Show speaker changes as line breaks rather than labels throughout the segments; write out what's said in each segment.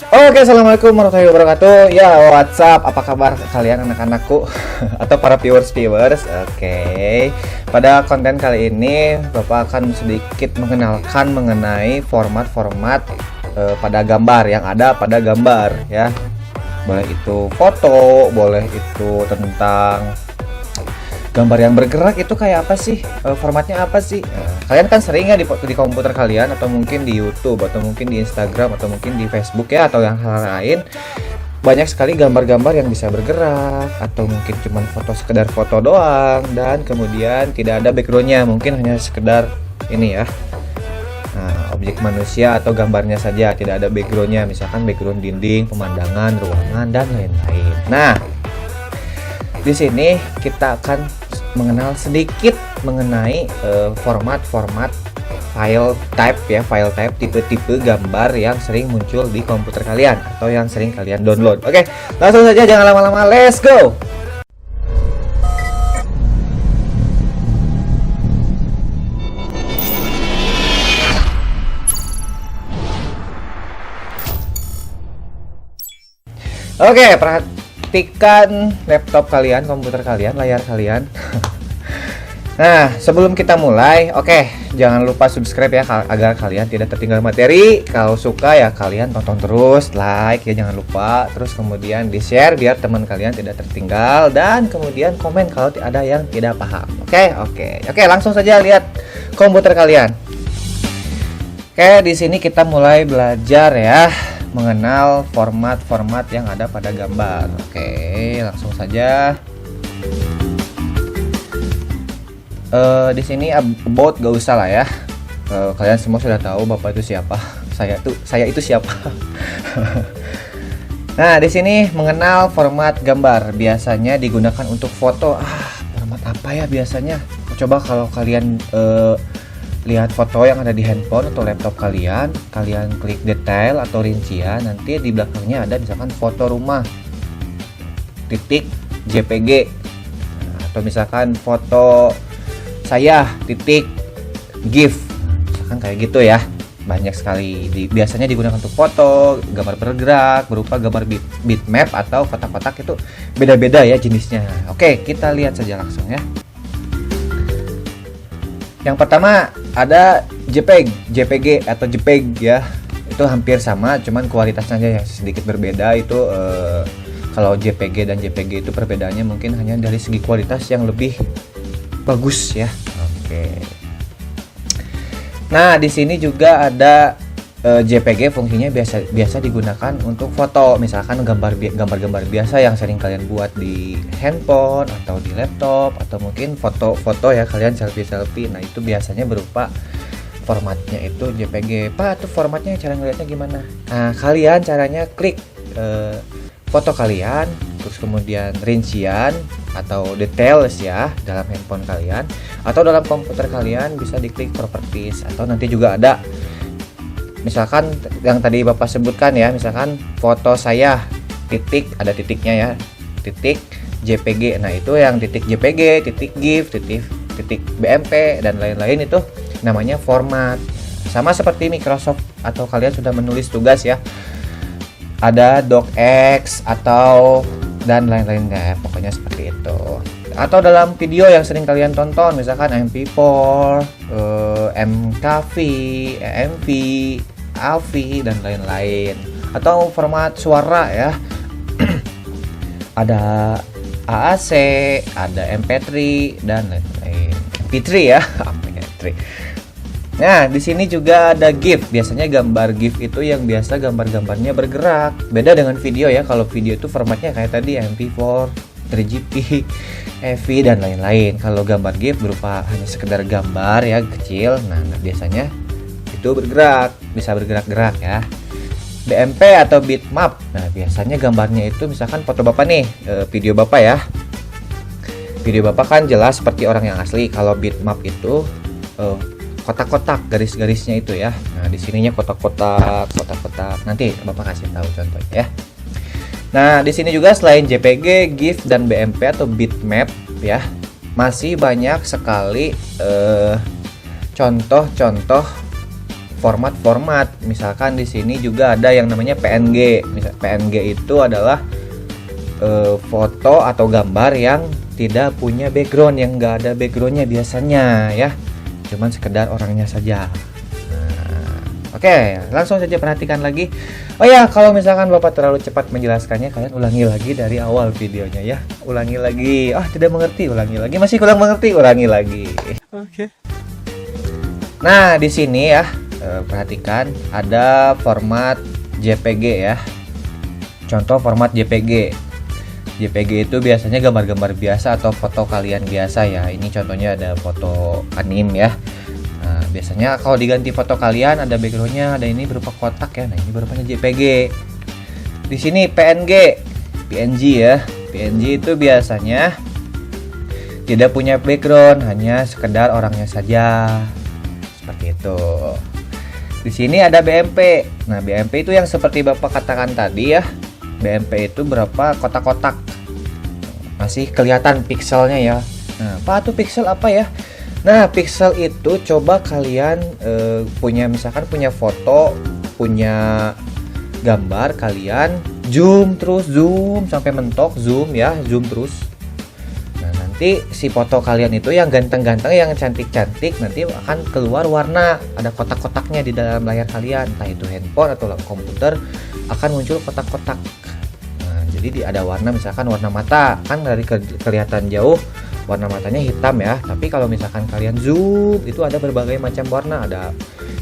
Oke, assalamualaikum warahmatullahi wabarakatuh. Ya, WhatsApp, apa kabar kalian anak-anakku atau para viewers? Oke, pada konten kali ini Bapak akan sedikit mengenalkan mengenai format-format pada gambar yang ada pada gambar ya. Boleh itu foto, boleh itu tentang gambar yang bergerak itu kayak apa sih? Formatnya apa sih? Kalian kan sering ya di komputer kalian atau mungkin di YouTube atau mungkin di Instagram atau mungkin di Facebook ya atau yang hal lain banyak sekali gambar-gambar yang bisa bergerak atau mungkin cuma foto sekedar foto doang dan kemudian tidak ada backgroundnya, mungkin hanya sekedar ini ya. Nah, objek manusia atau gambarnya saja, tidak ada backgroundnya, misalkan background dinding, pemandangan, ruangan dan lain-lain. Nah, di sini kita akan mengenal sedikit mengenai format-format file type, tipe-tipe gambar yang sering muncul di komputer kalian atau yang sering kalian download. Oke, langsung saja jangan lama-lama, let's go. Oke, perhatikan laptop kalian, komputer kalian, layar kalian. Nah, sebelum kita mulai, jangan lupa subscribe ya agar kalian tidak tertinggal materi. Kalau suka ya kalian tonton terus, like ya jangan lupa. Terus kemudian di-share biar teman kalian tidak tertinggal dan kemudian komen kalau ada yang tidak paham. Oke, langsung saja lihat komputer kalian. Di sini kita mulai belajar ya mengenal format-format yang ada pada gambar. Langsung saja. Di sini about gak usah lah ya. Kalian semua sudah tahu Bapak itu siapa. Saya itu siapa. Nah, di sini mengenal format gambar biasanya digunakan untuk foto. Format apa ya biasanya? Coba kalau kalian lihat foto yang ada di handphone atau laptop kalian klik detail atau rincian, nanti di belakangnya ada misalkan foto rumah titik JPG, atau misalkan foto saya titik GIF, misalkan kayak gitu ya. Banyak sekali biasanya digunakan untuk foto, gambar bergerak berupa gambar bitmap atau kotak-kotak, itu beda-beda ya jenisnya. Oke, kita lihat saja langsung ya. Yang pertama ada JPG atau JPEG ya. Itu hampir sama, cuman kualitasnya aja yang sedikit berbeda. Itu kalau JPG dan JPG itu perbedaannya mungkin hanya dari segi kualitas yang lebih bagus ya. Nah, di sini juga ada JPG, fungsinya biasa digunakan untuk foto, misalkan gambar-gambar biasa yang sering kalian buat di handphone atau di laptop, atau mungkin foto-foto ya kalian selfie. Nah, itu biasanya berupa formatnya itu JPG. Pak, itu formatnya cara ngeliatnya gimana? Nah, kalian caranya klik foto kalian, terus kemudian rincian atau details ya dalam handphone kalian, atau dalam komputer kalian bisa diklik properties, atau nanti juga ada misalkan yang tadi Bapak sebutkan ya, misalkan foto saya titik, ada titiknya ya, titik JPG. Nah, itu yang titik JPG, titik GIF, titik BMP dan lain-lain, itu namanya format. Sama seperti Microsoft atau kalian sudah menulis tugas ya, ada docx atau dan lain-lain ya, pokoknya seperti itu. Atau dalam video yang sering kalian tonton, misalkan MP4, MKV, EMV, AV dan lain-lain. Atau format suara ya. Ada AAC, ada MP3 dan lain-lain. MP3 ya, MP3. Nah, di sini juga ada GIF. Biasanya gambar GIF itu yang biasa gambar-gambarnya bergerak. Beda dengan video ya. Kalau video itu formatnya kayak tadi MP4, 3GP, EV dan lain-lain. Kalau gambar GIF berupa hanya sekedar gambar ya kecil. Nah, biasanya itu bergerak, bisa bergerak-gerak ya. BMP atau bitmap. Nah, biasanya gambarnya itu misalkan foto Bapak nih, video Bapak ya. Video Bapak kan jelas seperti orang yang asli. Kalau bitmap itu kotak-kotak, garis-garisnya itu ya. Nah, di sininya kotak-kotak. Nanti Bapak kasih tahu contohnya ya. Nah, di sini juga selain JPG, GIF dan BMP atau bitmap ya, masih banyak sekali contoh-contoh format-format. Misalkan di sini juga ada yang namanya PNG. Misal PNG itu adalah foto atau gambar yang tidak punya background, yang enggak ada backgroundnya biasanya ya, cuman sekedar orangnya saja. Oke, langsung saja perhatikan lagi. Oh ya, kalau misalkan Bapak terlalu cepat menjelaskannya, kalian ulangi lagi dari awal videonya ya. Ulangi lagi. Tidak mengerti, ulangi lagi. Masih kurang mengerti, ulangi lagi.
Oke.
Nah, di sini ya, perhatikan ada format JPG ya. Contoh format JPG. JPG itu biasanya gambar-gambar biasa atau foto kalian biasa ya. Ini contohnya ada foto anime ya. Nah, biasanya kalau diganti foto kalian ada backgroundnya, ada ini berupa kotak ya. Nah, ini berupanya JPG. Di sini PNG ya. PNG itu biasanya tidak punya background, hanya sekedar orangnya saja. Seperti itu. Di sini ada BMP. Nah, BMP itu yang seperti Bapak katakan tadi ya. BMP itu berapa kotak-kotak, masih kelihatan pixelnya ya. Nah, apa tuh pixel apa ya? Nah, pixel itu coba kalian misalkan punya foto, punya gambar, kalian zoom sampai mentok, zoom terus. Nah, nanti si foto kalian itu yang ganteng-ganteng, yang cantik-cantik, nanti akan keluar warna, ada kotak-kotaknya di dalam layar kalian, entah itu handphone atau komputer, akan muncul kotak-kotak. Nah, jadi ada warna, misalkan warna mata, kan dari kelihatan jauh warna matanya hitam ya, tapi kalau misalkan kalian zoom itu ada berbagai macam warna, ada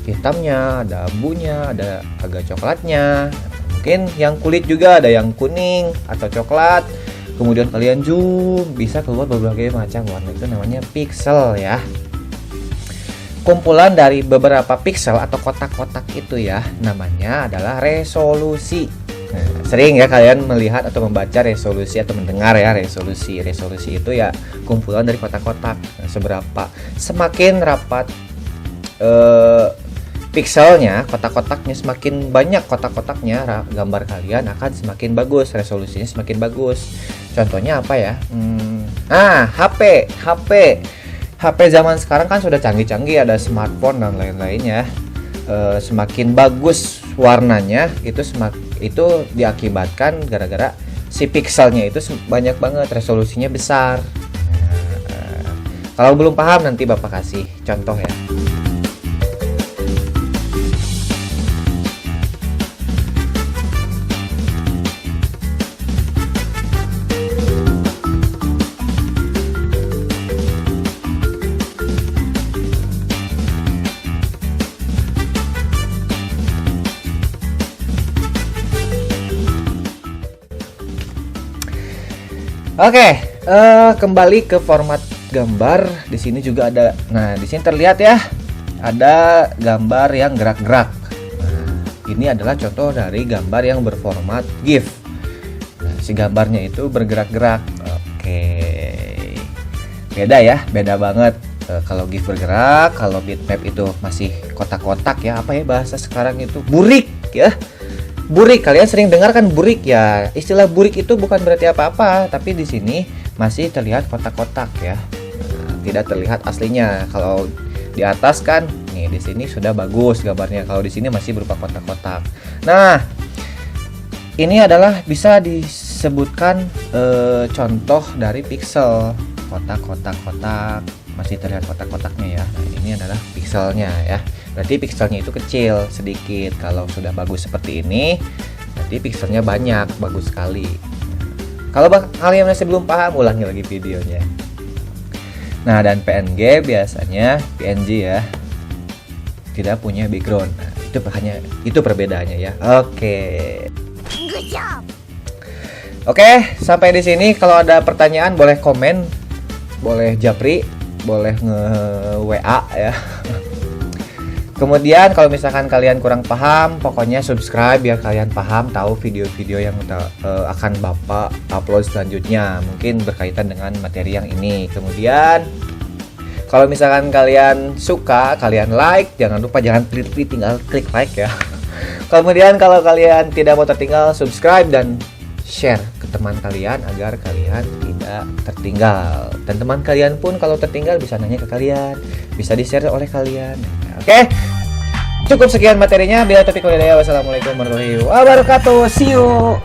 hitamnya, ada abunya, ada agak coklatnya, mungkin yang kulit juga ada yang kuning atau coklat. Kemudian kalian zoom, bisa keluar berbagai macam warna, itu namanya pixel ya. Kumpulan dari beberapa pixel atau kotak-kotak itu ya, namanya adalah resolusi. Nah, sering ya kalian melihat atau membaca resolusi atau mendengar ya resolusi. Resolusi itu ya kumpulan dari kotak-kotak. Nah, semakin rapat pixelnya, kotak-kotaknya, semakin banyak kotak-kotaknya, gambar kalian akan semakin bagus, resolusinya semakin bagus. Contohnya apa ya? HP zaman sekarang kan sudah canggih-canggih, ada smartphone dan lain-lainnya. Semakin bagus warnanya itu diakibatkan gara-gara si pixelnya itu banyak banget, resolusinya besar. Kalau belum paham nanti Bapak kasih contoh ya. Oke, kembali ke format gambar. Di sini juga ada. Nah, di sini terlihat ya, ada gambar yang gerak-gerak. Nah, ini adalah contoh dari gambar yang berformat GIF. Nah, si gambarnya itu bergerak-gerak. Oke, beda ya, beda banget. Kalau GIF bergerak, kalau bitmap itu masih kotak-kotak ya. Apa ya bahasa sekarang itu? Burik ya. Burik, kalian sering dengar kan burik ya. Istilah burik itu bukan berarti apa-apa, tapi di sini masih terlihat kotak-kotak ya. Nah, tidak terlihat aslinya. Kalau di atas kan, nih di sini sudah bagus gambarnya. Kalau di sini masih berupa kotak-kotak. Nah, ini adalah bisa disebutkan contoh dari pixel. Kotak-kotak masih terlihat kotak-kotaknya ya. Nah, ini adalah pixelnya ya. Berarti pixelnya itu kecil sedikit. Kalau sudah bagus seperti ini, berarti pixelnya banyak, bagus sekali. Kalau kalian masih belum paham, ulangi lagi videonya. Nah, dan PNG biasanya PNG ya, tidak punya background. Nah, itu perbedaannya ya. Oke, sampai di sini. Kalau ada pertanyaan boleh komen, boleh japri, boleh nge-WA ya. Kemudian kalau misalkan kalian kurang paham, pokoknya subscribe biar kalian paham, tahu video-video yang akan Bapak upload selanjutnya, mungkin berkaitan dengan materi yang ini. Kemudian kalau misalkan kalian suka, kalian like, jangan lupa jangan klik tinggal klik like ya. Kemudian kalau kalian tidak mau tertinggal, subscribe dan share ke teman kalian agar kalian tidak tertinggal. Dan teman kalian pun kalau tertinggal bisa nanya ke kalian, bisa di-share oleh kalian. Oke. Cukup sekian materinya. Bila topik walhidayah. Wassalamualaikum warahmatullahi wabarakatuh. See you.